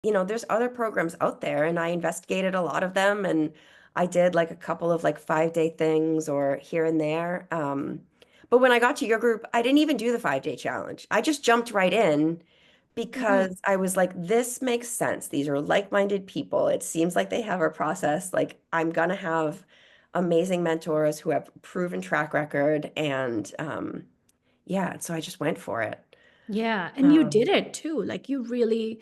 there's other programs out there and I investigated a lot of them and I did like a couple of like 5-day things or here and there. But when I got to your group, I didn't even do the 5-day challenge. I just jumped right in Mhm. because I was like, this makes sense. These are like-minded people. It seems like they have a process. Like I'm gonna have amazing mentors who have proven track record and yeah, so I just went for it. Yeah, and you did Um, it too. Like you really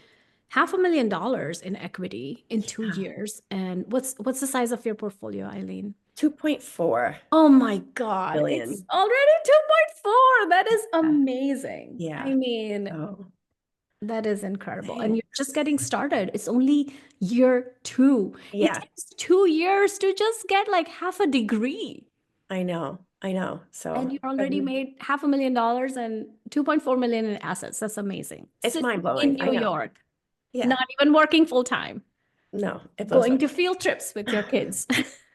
$500,000 in equity in two yeah, years. And what's the size of your portfolio, Eileen? 2.4 Oh my God, it's billion. already 2.4. That is Yeah. amazing. I Yeah. mean, So that is incredible. And you're just thanks. getting started. It's only year two. It Yeah, takes 2 years to just get like half a degree. I know. I know. And So you already made $500,000 and 2.4 million in assets. That's amazing. it's Sitting mind in blowing. I New know. York, Yeah. not even working full time, No, it blows my going to field trips with your kids.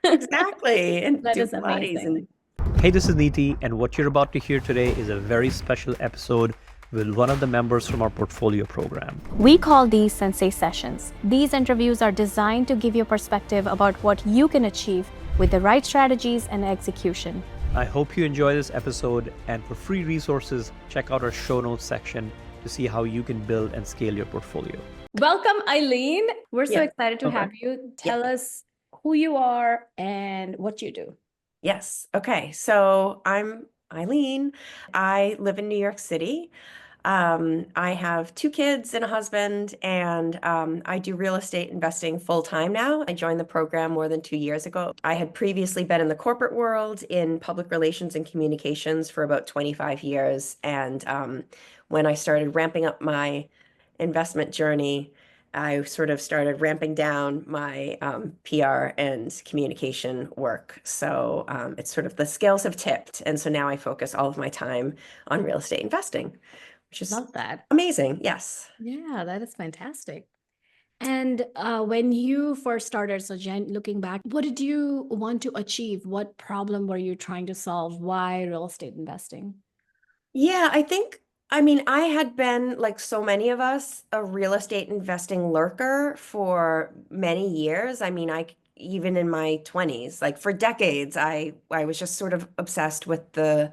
exactly. And That do is Pilates amazing. and Hey, this is Neeti, and what you're about to hear today is a very special episode with one of the members from our portfolio program. We call these Sensei Sessions. These interviews are designed to give you perspective about what you can achieve with the right strategies and execution. I hope you enjoy this episode, and for free resources, check out our show notes section to see how you can build and scale your portfolio. Welcome, Eileen. We're so yeah, excited to have over. you. Yeah. Tell us who you are and what you do. Yes. Okay. So I'm Eileen. I live in New York City. I have 2 kids and a husband, and I do real estate investing full time now. I joined the program more than 2 years ago. I had previously been in the corporate world in public relations and communications for about 25 years. And when I started ramping up my investment journey, I sort of started ramping down my PR and communication work. So it's sort of the scales have tipped. And so now I focus all of my time on real estate investing, which is Love that. amazing. Yes. Yeah, that is fantastic. And when you first started, so Jen, looking back, what did you want to achieve? What problem were you trying to solve? Why real estate investing? Yeah, I mean, I had been, like so many of us, a real estate investing lurker for many years. I mean, even in my 20s, like for decades, I was just sort of obsessed with the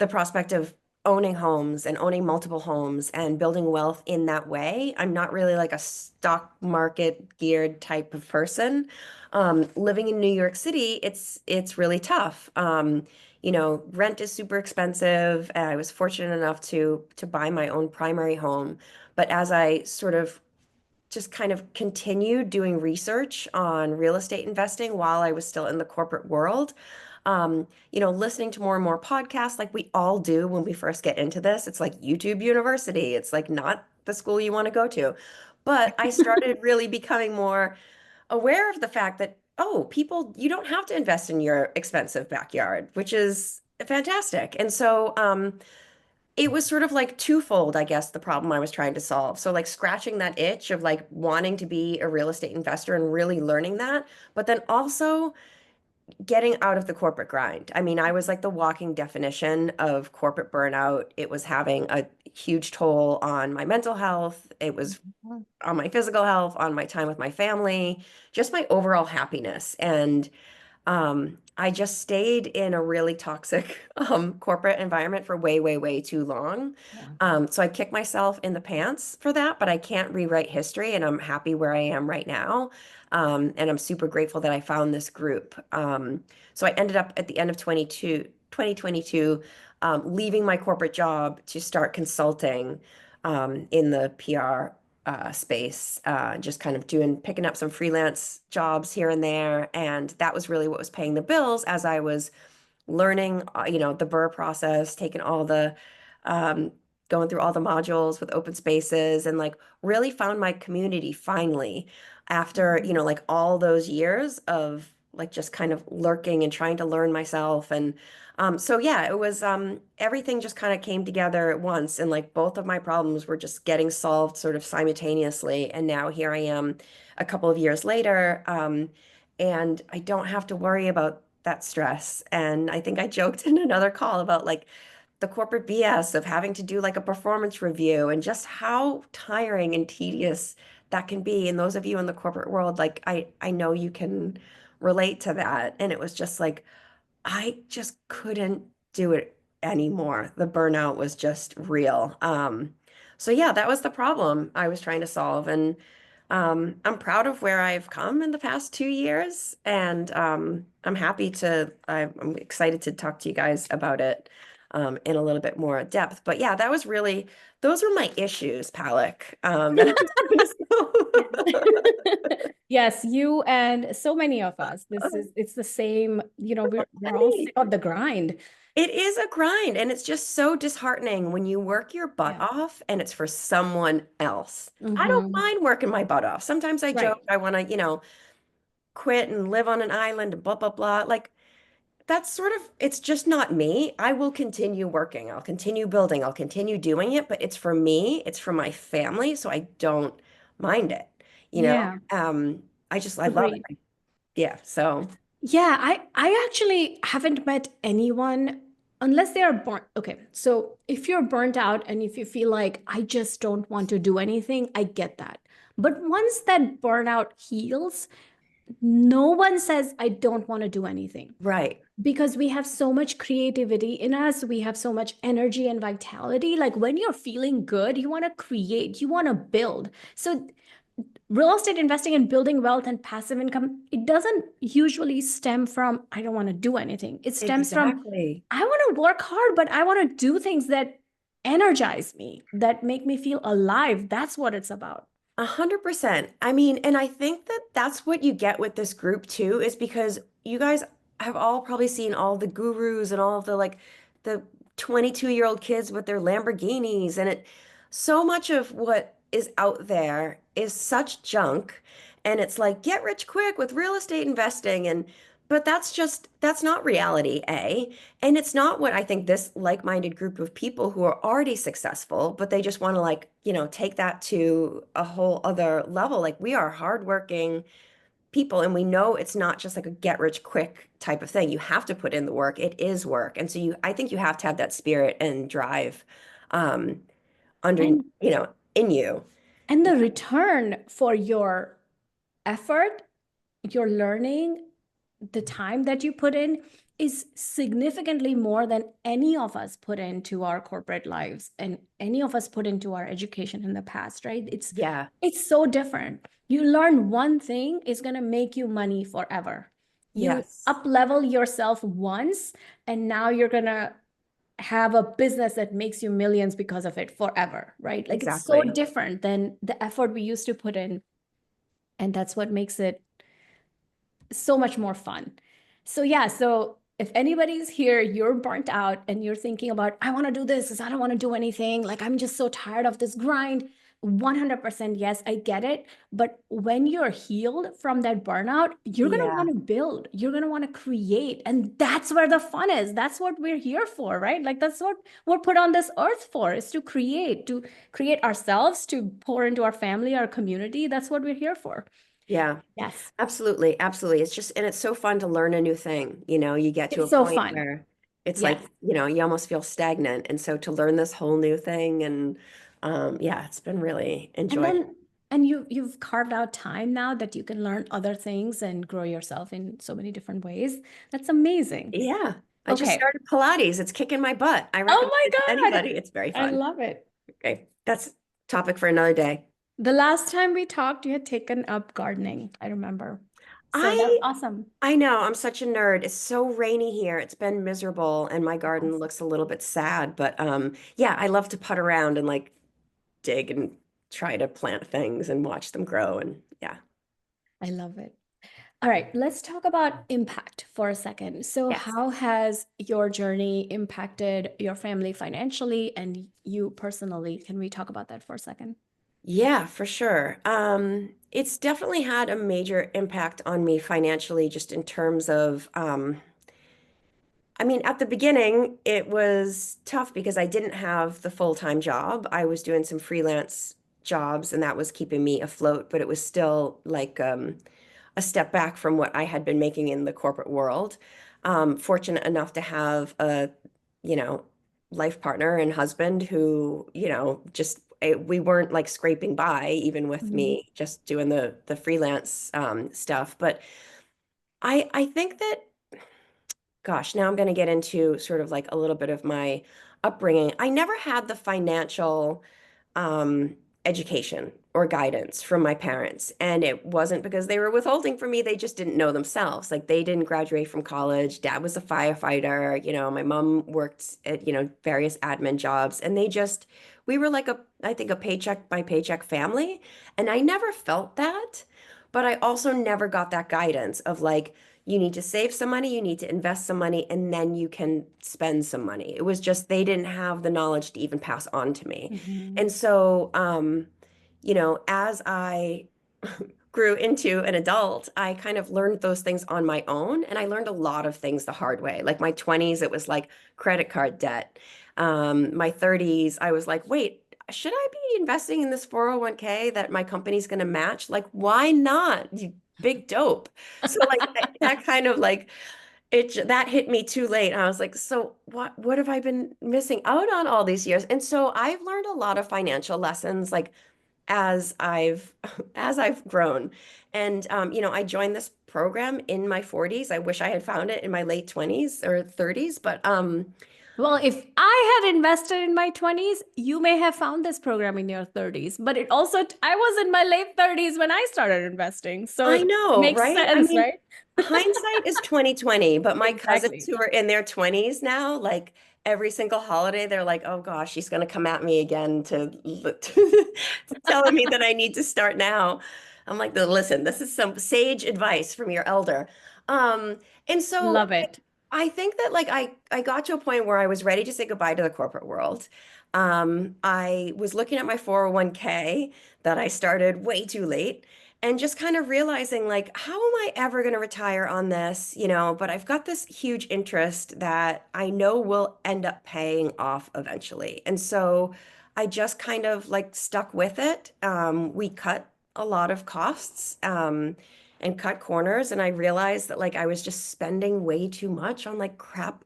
prospect of owning homes and owning multiple homes and building wealth in that way. I'm not really like a stock market geared type of person. Living in New York City, it's really tough. Rent is super expensive. And I was fortunate enough to buy my own primary home. But as I sort of just kind of continued doing research on real estate investing while I was still in the corporate world. Listening to more and more podcasts like we all do when we first get into this. It's like YouTube University. It's like not the school you want to go to. But I started really becoming more aware of the fact that, oh, people, you don't have to invest in your expensive backyard, which is fantastic. And so it was sort of like twofold, I guess, the problem I was trying to solve. So like scratching that itch of like wanting to be a real estate investor and really learning that, but then also getting out of the corporate grind. I mean, I was like the walking definition of corporate burnout. It was having a huge toll on my mental health. It was on my physical health, on my time with my family, just my overall happiness. And I just stayed in a really toxic corporate environment for way, way, way too long. Yeah. So I kicked myself in the pants for that, but I can't rewrite history, and I'm happy where I am right now. And I'm super grateful that I found this group. So I ended up at the end of 2022, leaving my corporate job to start consulting in the PR space, just kind of picking up some freelance jobs here and there. And that was really what was paying the bills as I was learning, the burr process, um, going through all the modules with open spaces and like really found my community finally after, like all those years of like just kind of lurking and trying to learn myself. And so yeah, it was everything just kind of came together at once and like both of my problems were just getting solved sort of simultaneously. And now here I am a couple of years later, and I don't have to worry about that stress. And I think I joked in another call about like the corporate BS of having to do like a performance review and just how tiring and tedious that can be. And those of you in the corporate world, like I know you can relate to that. And it was just like, I just couldn't do it anymore. The burnout was just real. So yeah, that was the problem I was trying to solve. And I'm proud of where I've come in the past 2 years. And I'm excited to talk to you guys about it in a little bit more depth. But yeah, those were my issues, Palak. And I'm happy to Yes, you and so many of us. It's the same, we're all sick of the grind. It is a grind, and it's just so disheartening when you work your butt Yeah. off and it's for someone else. I don't Mhm. mind working my butt off. Sometimes I Right. joke I want to, quit and live on an island and blah, blah, blah. Like that's sort of, it's just not me. I will continue working. I'll continue building. I'll continue doing it, but it's for me. It's for my family. So I don't mind it, you know? Yeah. I love Agreed. it. Yeah. So Yeah, I actually haven't met anyone unless they are burnt. Okay, so if you're burnt out and if you feel like I just don't want to do anything, I get that. But once that burnout heals, no one says I don't want to do anything right. because we have so much creativity in us. We have so much energy and vitality. Like when you're feeling good, you want to create, you want to build. So real estate investing and building wealth and passive income, it doesn't usually stem from, I don't want to do anything. It stems from, Exactly. I want to work hard, but I want to do things that energize me, that make me feel alive. That's what it's about. 100%. I mean, and I think that that's what you get with this group too, is because you guys have all probably seen all the gurus and all of the like the 22-year-old kids with their Lamborghinis and so much of what is out there is such junk. And it's like get rich quick with real estate investing but that's not reality, A. And it's not what I think this like-minded group of people who are already successful, but they just want to like, take that to a whole other level. Like we are hardworking people and we know it's not just like a get rich quick type of thing. You have to put in the work. It is work. And so I think you have to have that spirit and drive um under, And in you. and the return for your effort, your learning, the time that you put in is significantly more than any of us put into our corporate lives and any of us put into our education in the past, right? Yeah. It's so different. You learn one thing is going to make you money forever. You Yes. up level yourself once and now you're going to have a business that makes you millions because of it forever, right? Like it's so Exactly. different than the effort we used to put in, and that's what makes it so much more fun. So yeah, so if anybody's here, you're burnt out and you're thinking about, I want to do this, I don't want to do anything, like I'm just so tired of this grind. 100% yes, I get it. But when you're healed from that burnout, you're going to Yeah. want to build, you're going to want to create. And that's where the fun is. That's what we're here for, right? Like that's what we're put on this earth for, is to create ourselves, to pour into our family, our community. That's what we're here for. Yeah. Yes. Absolutely, absolutely. And it's so fun to learn a new thing. You get to a It's so point fun. where it's like, Yes. you almost feel stagnant. And so to learn this whole new thing and yeah, it's been really And enjoyable. then and you've carved out time now that you can learn other things and grow yourself in so many different ways. That's amazing. Yeah. I just Okay. started Pilates. It's kicking my butt. I Oh recommend my it to God. anybody. It's very I fun. love it. Okay. That's topic for another day. The last time we talked, you had taken up gardening, I remember. So that's I awesome. I know, I'm such a nerd. It's so rainy here. It's been miserable and my garden Yes. looks a little bit sad, but yeah, I love to putt around and like dig and try to plant things and watch them grow and yeah. I love it. All right, let's talk about impact for a second. So, Yes. how has your journey impacted your family financially and you personally? Can we talk about that for a second? Yeah, for sure. It's definitely had a major impact on me financially, just in terms of, I mean, at the beginning, it was tough because I didn't have the full-time job. I was doing some freelance jobs and that was keeping me afloat, but it was still like a step back from what I had been making in the corporate world. Fortunate enough to have a, you know, life partner and husband who, just we weren't like scraping by even with Mhm. me just doing the freelance stuff. But I think that, gosh, now I'm going to get into sort of like a little bit of my upbringing. I never had the financial um, education or guidance from my parents. And it wasn't because they were withholding from me. They just didn't know themselves. Like they didn't graduate from college. Dad was a firefighter. My mom worked at, various admin jobs. And we were like I think a paycheck by paycheck family. And I never felt that. But I also never got that guidance of like, you need to save some money, you need to invest some money, and then you can spend some money. It was just they didn't have the knowledge to even pass on to me. Mhm. And so, as I grew into an adult, I kind of learned those things on my own. And I learned a lot of things the hard way. Like my 20s, it was like credit card debt. My 30s, I was like, wait, should I be investing in this 401k that my company's going to match? Like, why not? You big dope. So like that kind of like that hit me too late. And I was like, so what have I been missing out on all these years? And so I've learned a lot of financial lessons like as I've as I've grown. And I joined this program in my 40s. I wish I had found it in my late 20s or 30s, but Well, if I had invested in my 20s, you may have found this program in your 30s. But I was in my late 30s when I started investing. So I it know, makes right? I sense, mean, right? hindsight is 2020, but my cousins Exactly. who are in their 20s now, like every single holiday, they're like, "Oh gosh, she's going to come at me again to telling me that I need to start now." I'm like, "Listen, this is some sage advice from your elder." Um, and so Love it. I think that like I got to a point where I was ready to say goodbye to the corporate world. I was looking at my 401k that I started way too late and just kind of realizing like how am I ever going to retire on this, but I've got this huge interest that I know will end up paying off eventually. And so I just kind of like stuck with it. We cut a lot of costs. And cut corners. And I realized that like I was just spending way too much on like crap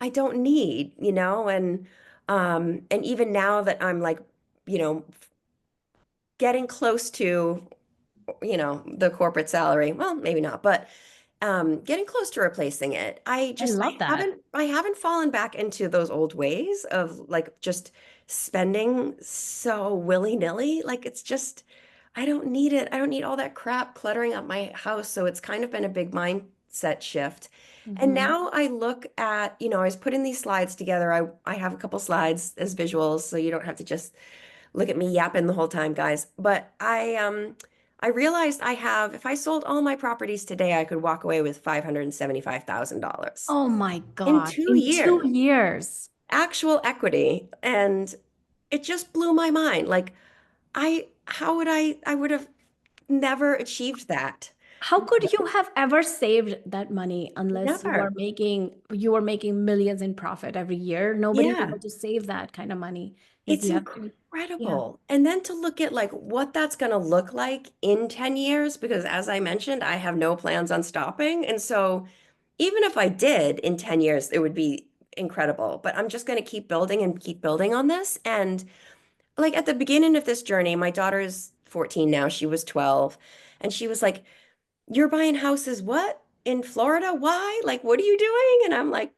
I don't need, and even now that I'm like, getting close to, the corporate salary, well, maybe not, but getting close to replacing it. I love that. I haven't fallen back into those old ways of like just spending so willy-nilly. Like it's just I don't need it. I don't need all that crap cluttering up my house. So it's kind of been a big mindset shift. And Mhm. now I look at, I was putting these slides together. I have a couple slides as visuals, so you don't have to just look at me yapping the whole time, guys. But I realized if I sold all my properties today, I could walk away with $575,000 Oh my in God. two In two years, years. actual equity. And it just blew my mind. Like I would have never achieved that. How could you have ever saved that money unless Never. you were making millions in profit every year? Nobody's Yeah. able to save that kind of money because It's you have to, yeah. incredible. And then to look at like what that's going to look like in 10 years, because as I mentioned, I have no plans on stopping. And so even if I did in 10 years, it would be incredible. But I'm just going to keep building and keep building on this. And like at the beginning of this journey, my daughter is 14 now. She was 12. And she was like, "You're buying houses, what? In Florida? Why? Like, what are you doing?" And I'm like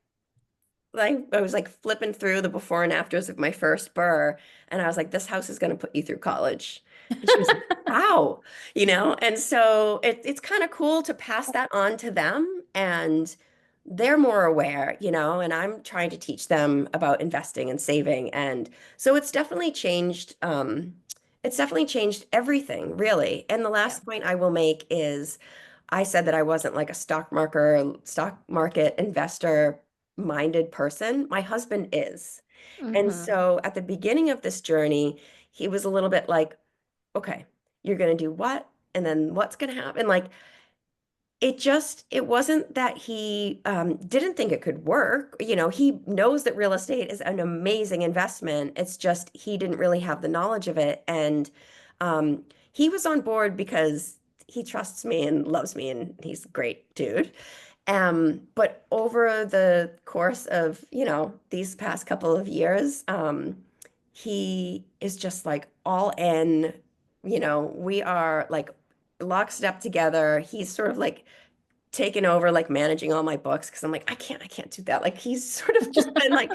I was like flipping through the before and afters of my first burr, and I was like, "This house is going to put you through college." And she was like, "Wow," And so it's kind of cool to pass that on to them, and they're more aware, and I'm trying to teach them about investing and saving, and so it's definitely changed. It's definitely changed everything, really. And the Yeah. last point I will make is I said that I wasn't like a stock market investor minded person. My husband is. And Mhm. so at the beginning of this journey, he was a little bit like, okay, you're going to do what? And then what's going to happen? Like, it wasn't that he didn't think it could work. He knows that real estate is an amazing investment. It's just he didn't really have the knowledge of it. And he was on board because he trusts me and loves me, and he's a great dude. But over the course of, these past couple of years, he is just like all in, we are like lockstep together. He's sort of like taken over like managing all my books because I'm like, I can't do that. Like he's sort of just been like,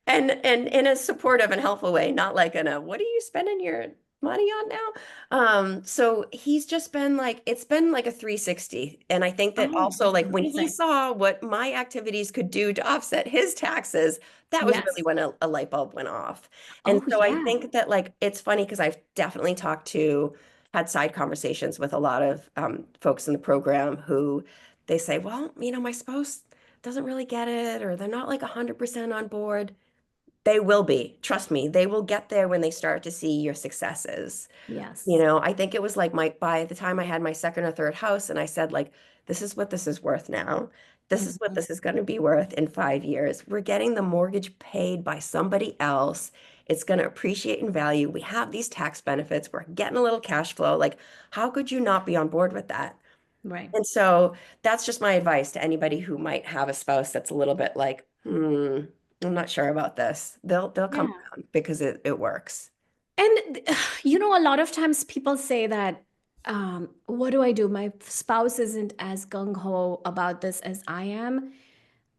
and in a supportive and helpful way, not like in a what are you spending your money on now? So he's just been like, it's been like a 360. And I think that Oh, also that's like when he amazing. saw what my activities could do to offset his taxes, that was really Yes. when a light bulb went off. And Oh, so I yeah. think that like it's funny because I've definitely had side conversations with a lot of folks in the program who they say, well, my spouse doesn't really get it, or they're not like 100% on board. They will be. Trust me, they will get there when they start to see your successes. Yes. I think it was like by the time I had my second or third house and I said like, this is what this is worth now. This is what Mhm. this is going to be worth in 5 years. We're getting the mortgage paid by somebody else. It's going to appreciate in value. We have these tax benefits. We're getting a little cash flow. Like, how could you not be on board with that? Right. And so that's just my advice to anybody who might have a spouse that's a little bit like, I'm not sure about this. They'll come Yeah. around because it works. And a lot of times people say that, what do I do? My spouse isn't as gung ho about this as I am.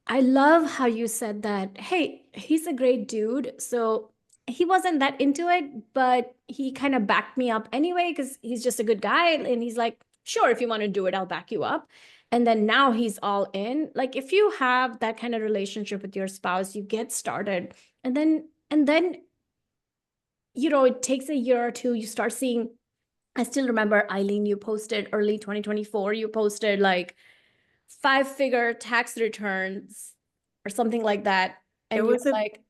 I love how you said that, hey, he's a great dude. So he wasn't that into it, but he kind of backed me up anyway, because he's just a good guy. And he's like, sure, if you want to do it, I'll back you up. And then now he's all in. Like if you have that kind of relationship with your spouse, you get started. And then it takes a year or two, you start seeing. I still remember, Eileen, you posted early 2024, you posted like 5-figure tax returns or something like that. It And you're was a like,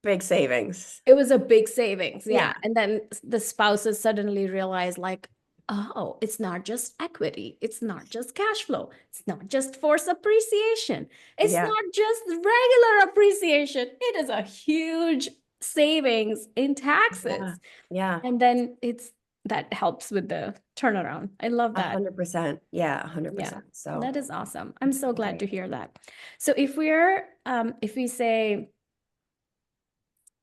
big savings. it was a big savings. Yeah. Yeah. And then the spouses suddenly realize, like, oh, it's not just equity. It's not just cash flow. It's not just force appreciation. It's Yeah. not just regular appreciation. It is a huge savings in Yeah. taxes. Yeah. And then that helps with the turnaround. I love that. 100%. Yeah, Yeah, 100%. So that is awesome. I'm so glad to great. hear that. So if we say,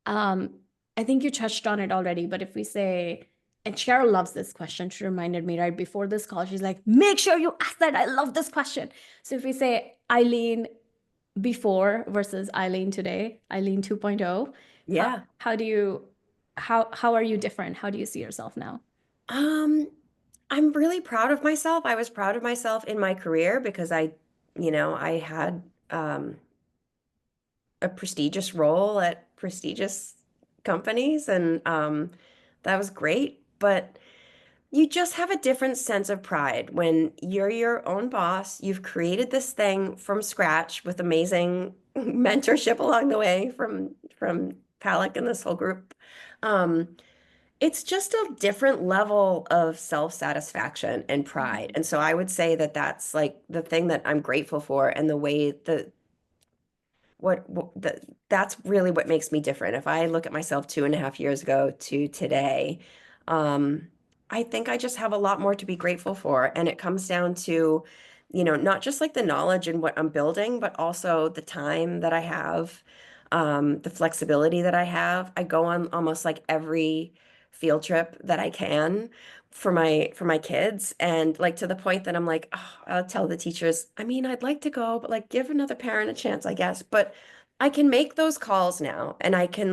um, I think you touched on it already, but if we say, and Cheryl loves this question. She reminded me right before this call. She's like, make sure you ask that. I love this question. So if we say Eileen before versus Eileen today, Eileen 2.0, how Yeah. how do you how are you different? How do you see yourself now? Um, I'm really proud of myself. I was proud of myself in my career because I had a prestigious role at prestigious companies and that was great. But you just have a different sense of pride when you're your own boss. You've created this thing from scratch with amazing mentorship along the way from Palik and this whole group. Um, it's just a different level of self-satisfaction and pride. And so I would say that that's like the thing that I'm grateful for and the way that that's really what makes me different. If I look at myself 2.5 years ago to today, um, I think I just have a lot more to be grateful for. And it comes down to, not just like the knowledge and what I'm building, but also the time that I have, the flexibility that I have. I go on almost like every field trip that I can for my kids, and like to the point that I'm like, oh, I'll tell the teachers, I mean, I'd like to go, but like give another parent a chance, I guess. But I can make those calls now, and I can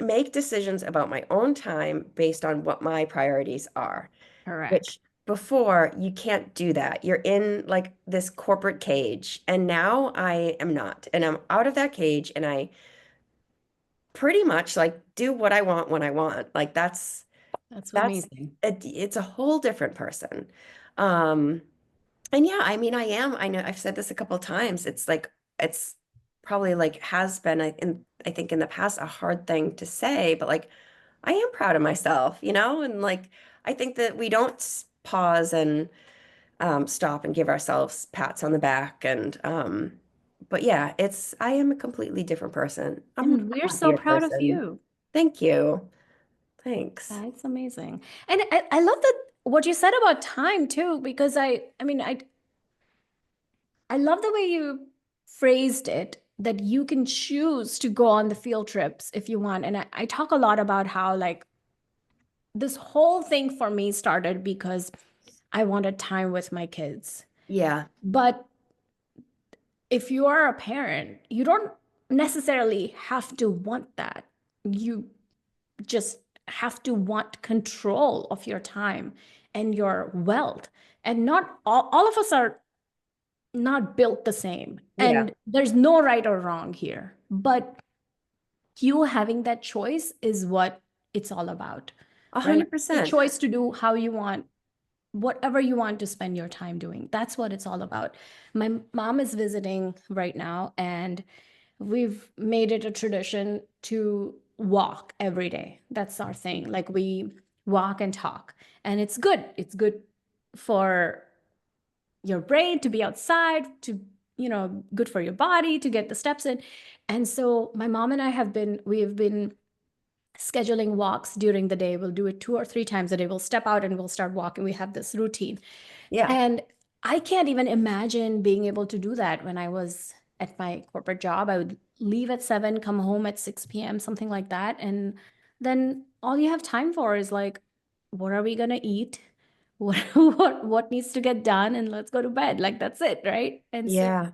make decisions about my own time based on what my priorities are, Correct. which before you can't do that. You're in like this corporate cage, and now I am not, and I'm out of that cage, and I pretty much like do what I want when I want. Like That's that's amazing. it's a whole different person. Um, and yeah, I mean, I know I've said this a couple of times. It's probably like has been I think in the past a hard thing to say, but like I am proud of myself, and like I think that we don't pause and stop and give ourselves pats on the back and but yeah, I am a completely different person. I'm And a we're so happier proud of person. you. Thank you. Thanks. That's amazing. And I love that what you said about time too, because I mean, I love the way you phrased it that you can choose to go on the field trips if you want. And I talk a lot about how like this whole thing for me started because I wanted time with my kids. Yeah. But if you are a parent, you don't necessarily have to want that. You just have to want control of your time and your wealth. And not all of us are not built the same. Yeah. And there's no right or wrong here. But you having that choice is what it's all about, right? The 100%. choice to do how you want, whatever you want to spend your time doing. That's what it's all about. My mom is visiting right now, and we've made it a tradition to walk every day. That's our thing. Like we walk and talk, and it's good. It's good for your brain to be outside, to, good for your body to get the steps in. And so my mom and we've been scheduling walks during the day. We'll do it 2 or 3 times a day. We'll step out and we'll start walking. We have this routine. Yeah. And I can't even imagine being able to do that when I was at my corporate job. I would leave at 7, come home at 6 p.m., something like that. And then all you have time for is like, what are we gonna eat? What needs to get done? And let's go to bed. Like that's it, right? And so Yeah.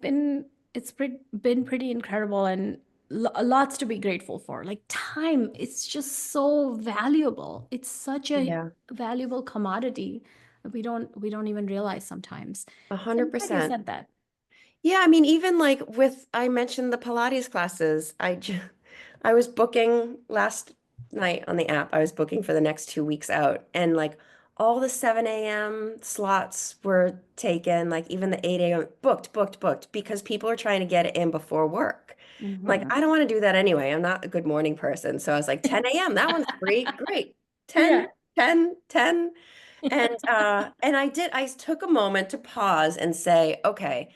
been pretty incredible, and lots to be grateful for. Like time, it's just so valuable. It's such a Yeah. valuable commodity that we don't even realize sometimes. So I'm glad you 100%. said that. Yeah, I mean, even like I mentioned the Pilates classes. I was booking last night on the app. I was booking for the next 2 weeks out, and like all the 7 a.m. slots were taken, like even the 8 a.m. booked, because people are trying to get it in before work. I'm like, Mhm. I don't want to do that anyway. I'm not a good morning person. So I was like, 10 a.m. That one's free. Great. 10, Yeah. 10, 10. And I took a moment to pause and say, okay.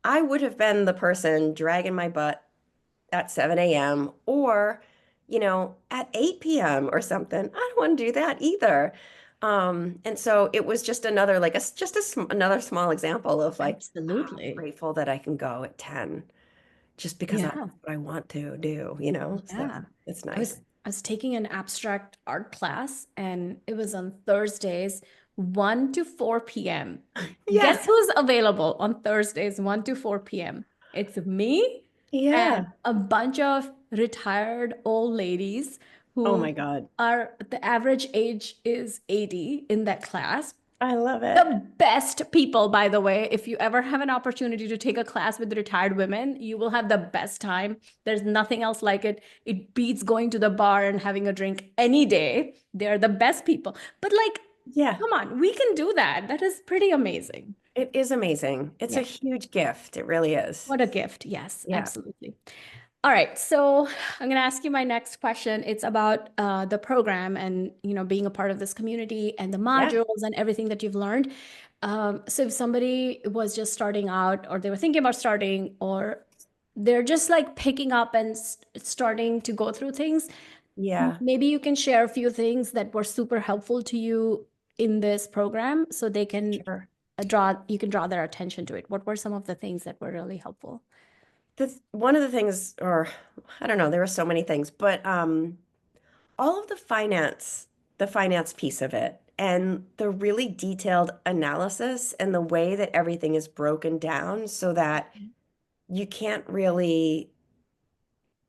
I would have been the person dragging my butt at 7 a.m. or, at 8 p.m. or something. I don't want to do that either. And so it was just another, like, another small example of like, I'm Absolutely. grateful that I can go at 10 just because that's Yeah. what I want to do, So Yeah. it's I was nice. I was taking an abstract art class, and it was on Thursdays, 1 to 4 p.m. Yeah. Guess who's available on Thursdays, 1 to 4 p.m.? It's me Yeah. and a bunch of retired old ladies Oh who my God. the average age is 80 in that class. I love it. The best people, by the way. If you ever have an opportunity to take a class with retired women, you will have the best time. There's nothing else like it. It beats going to the bar and having a drink any day. They're the best people. But like, Yeah. come on, we can do that. That is pretty amazing. It is amazing. It's a Yeah. huge gift. It really is. What a gift. Yes, Yeah. absolutely. All right, so I'm going to ask you my next question. It's about the program and being a part of this community and the Yeah. modules and everything that you've learned. So if somebody was just starting out, or they were thinking about starting, or they're just like picking up and starting to go through things, Yeah. maybe you can share a few things that were super helpful to you in this program, so they can Sure. you can draw their attention to it. What were some of the things that were really helpful? One of the things, or I don't know, there were so many things, but all of the finance piece of it, and the really detailed analysis and the way that everything is broken down so that you can't really,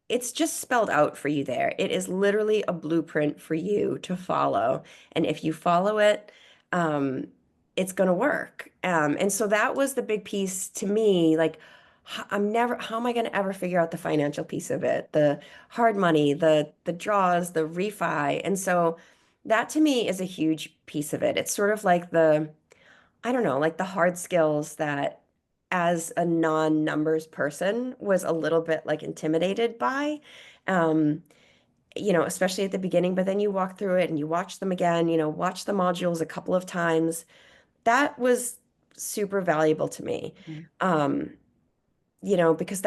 it's just spelled out for you there. It is literally a blueprint for you to follow. And if you follow it, um, it's going to work. And so that was the big piece to me. Like, how am I going to ever figure out the financial piece of it? The hard money, the draws, the refi. And so that to me is a huge piece of it. It's sort of like I don't know, like the hard skills that as a non-numbers person was a little bit like intimidated by, um, especially at the beginning, but then you walk through it and you watch them again, watch the modules a couple of times. That was super valuable to me. Mhm. Um, because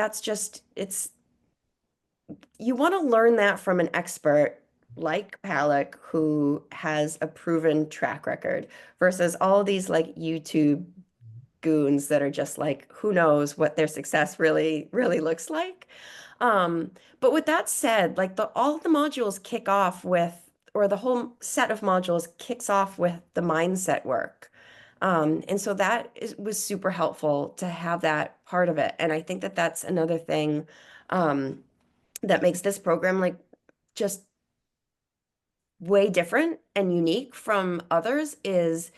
you want to learn that from an expert like Palak who has a proven track record versus all of these like YouTube goons that are just like, who knows what their success really looks like. Um, but with that said, like all the modules kick off with, or the whole set of modules kicks off with the mindset work. And so was super helpful to have that part of it. And I think that that's another thing um, that makes this program like just way different and unique from others is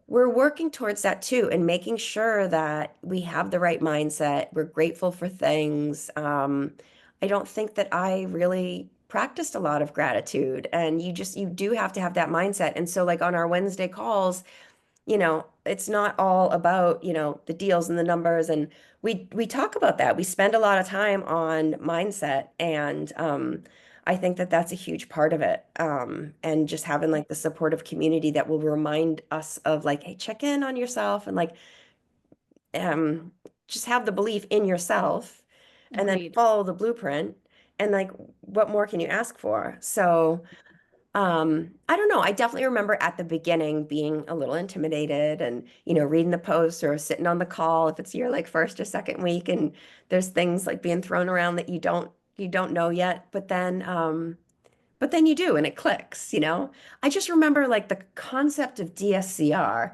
we're working towards that too and making sure that we have the right mindset. We're grateful for things. I don't think that I really practiced a lot of gratitude, and you do have to have that mindset. And so like on our Wednesday calls, it's not all about, the deals and the numbers. And we talk about that. We spend a lot of time on mindset. And I think that that's a huge part of it. And just having like the supportive community that will remind us of like, hey, check in on yourself and like um, just have the belief in yourself and then Agreed. follow the blueprint. And like, what more can you ask for? So I don't know. I definitely remember at the beginning being a little intimidated and, reading the posts or sitting on the call if it's your like first or second week and there's things like being thrown around that you don't know yet. But then you do and it clicks. I just remember like the concept of DSCR.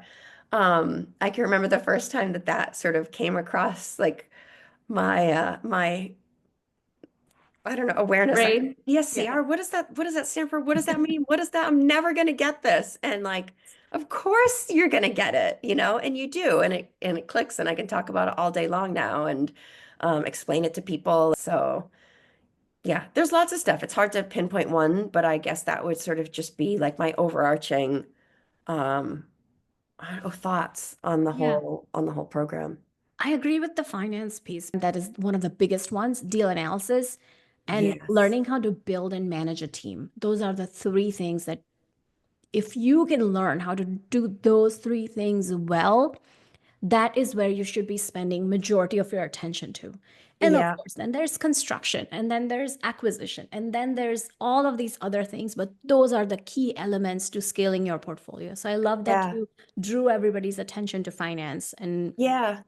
I can remember the first time that sort of came across like my I don't know, awareness. Like, Right. Yeah. DSCR, what does that stand for? What does that mean? What is that? I'm never gonna get this. And like, of course you're gonna get it, and you do, and it clicks, and I can talk about it all day long now and explain it to people. So yeah, there's lots of stuff. It's hard to pinpoint one, but I guess that would sort of just be like my overarching um I don't know, thoughts Yeah. on the whole program. I agree with the finance piece. That is one of the biggest ones, deal analysis and Yes. learning how to build and manage a team. Those are the three things that if you can learn how to do those three things well, that is where you should be spending majority of your attention to. And of Yeah. course, then there's construction, and then there's acquisition, and then there's all of these other things, but those are the key elements to scaling your portfolio. So I love that Yeah. you drew everybody's attention to finance and Yeah.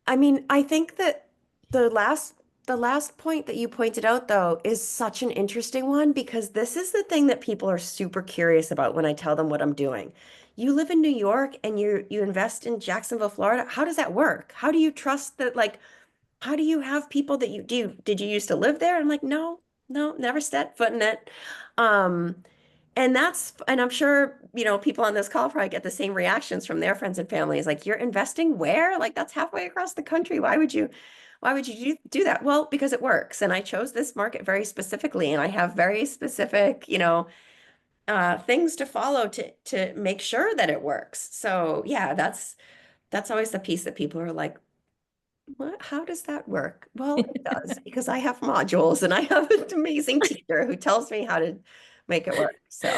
I mean, I think that the last the last point that you pointed out though is such an interesting one because this is the thing that people are super curious about when I tell them what I'm doing. You live in New York and you invest in Jacksonville, Florida. How does that work? How do you trust that like how do you have people that did you used to live there? I'm like, no, no, never stepped foot in it. Um, and I'm sure, people on this call probably get the same reactions from their friends and families. Like, you're investing where? Like, that's halfway across the country. Why would you do that? Well, because it works. And I chose this market very specifically, and I have very specific, things to follow to make sure that it works. So yeah, that's always the piece that people are like, what? How does that work? Well, it does because I have modules and I have an amazing teacher who tells me how to make it work. So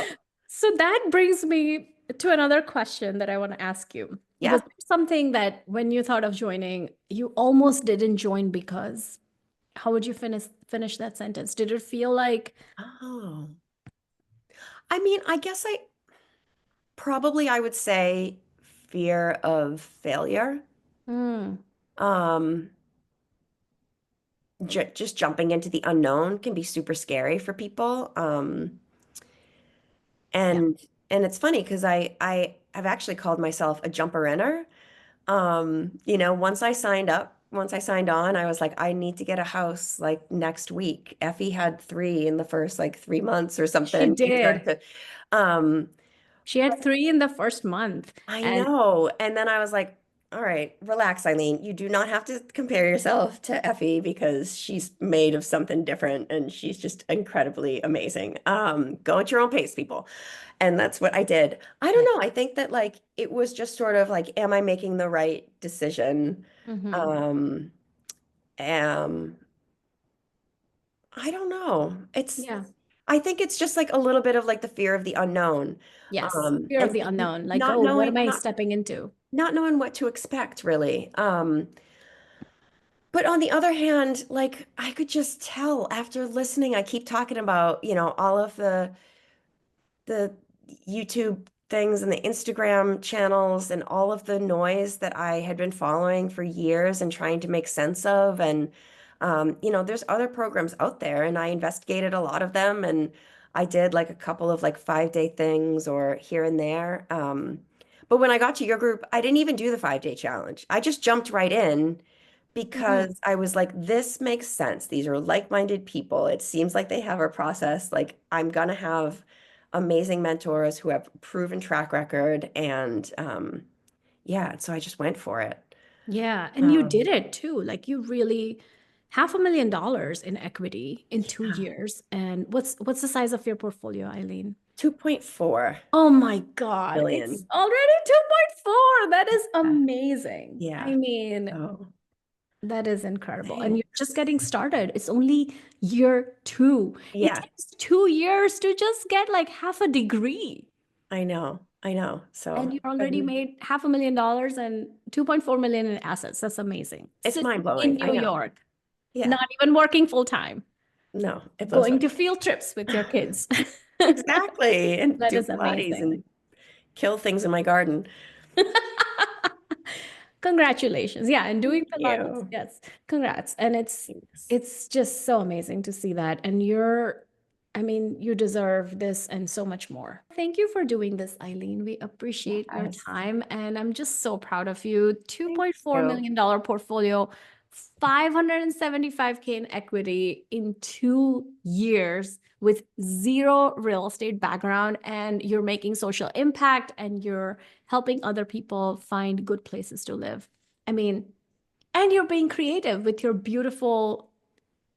so that brings me to another question that I want to ask you. Was yeah. there something that when you thought of joining, you almost didn't join because how would you finish that sentence? Did it feel like Oh, I mean, I guess I would say fear of failure. hmm, Um, j just jumping into the unknown can be super scary for people. yeah, And it's funny because I have actually called myself a jumper-inner. Once I signed on, I was like, I need to get a house like next week. Effie had three in the first like 3 months or she something. She started did. to, um, She had three in the first month. I And know. And then I was like, all right, relax, Eileen. You do not have to compare yourself to Effie because she's made of something different and she's just incredibly amazing. Go at your own pace, people. And that's what I did. I don't yeah. know. I think that like it was just sort of like, am I making the right decision? Hmm. Um, um, I don't know. Yeah. I think it's just like a little bit of like the fear of the unknown. Yes. Fear of And the unknown. Like, not oh, what knowing, am I not stepping into? not knowing what to expect really. But on the other hand, like I could just tell after listening, I keep talking about, all of the YouTube things and the Instagram channels and all of the noise that I had been following for years and trying to make sense of. And, there's other programs out there, and I investigated a lot of them, and I did like a couple of like 5-day things or here and there. But when I got to your group, I didn't even do the 5-day challenge. I just jumped right in because I was like, this makes sense. These are like-minded people. It seems like they have a process. Like, I'm gonna have amazing mentors who have proven track record. And yeah, so I just went for it. Yeah, and you did Um, it too. Like you really $500,000 in equity in 2 years. And what's the size of your portfolio, Eileen? 2.4 Oh my God, it's million. already 2.4. That is amazing. Yeah. I mean, Oh, that is incredible. And you're just thanks. getting started. It's only year 2. It Yeah, takes 2 years to just get like half a degree. I know. And So you already made $500,000 and 2.4 million in assets. That's amazing. it's Sitting in mind-blowing. I New know. York, Yeah. not even working full time, No, it blows going my to field trips with your kids. exactly. And That do is Pilates amazing. and kill things in my garden. Congratulations. Yeah, and doing Thank Pilates. you. Yes. Congrats. And Thanks. it's just so amazing to see that. And you deserve this and so much more. Thank you for doing this, Eileen. We appreciate your Yes. time. And I'm just so proud of you. Thank $2.4 you. million portfolio, 575K in equity in 2 years with zero real estate background. And you're making social impact and you're helping other people find good places to live. And you're being creative with your beautiful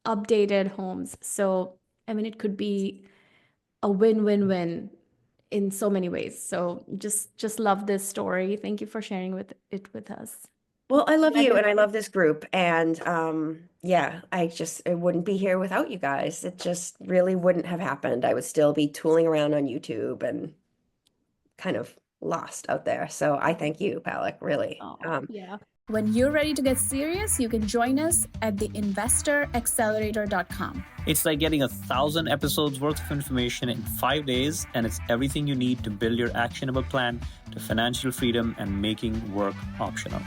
updated homes. So, it could be a win-win-win in so many ways. So just love this story. Thank you for sharing it with us. Well, I love Glad you you- and I love this group. And yeah, I wouldn't be here without you guys. It just really wouldn't have happened. I would still be tooling around on YouTube and kind of lost out there. So I thank you, Palak, really. Oh, yeah. When you're ready to get serious, you can join us at theinvestoraccelerator.com. It's like getting 1,000 episodes worth of information in 5 days, and it's everything you need to build your actionable plan to financial freedom and making work optional.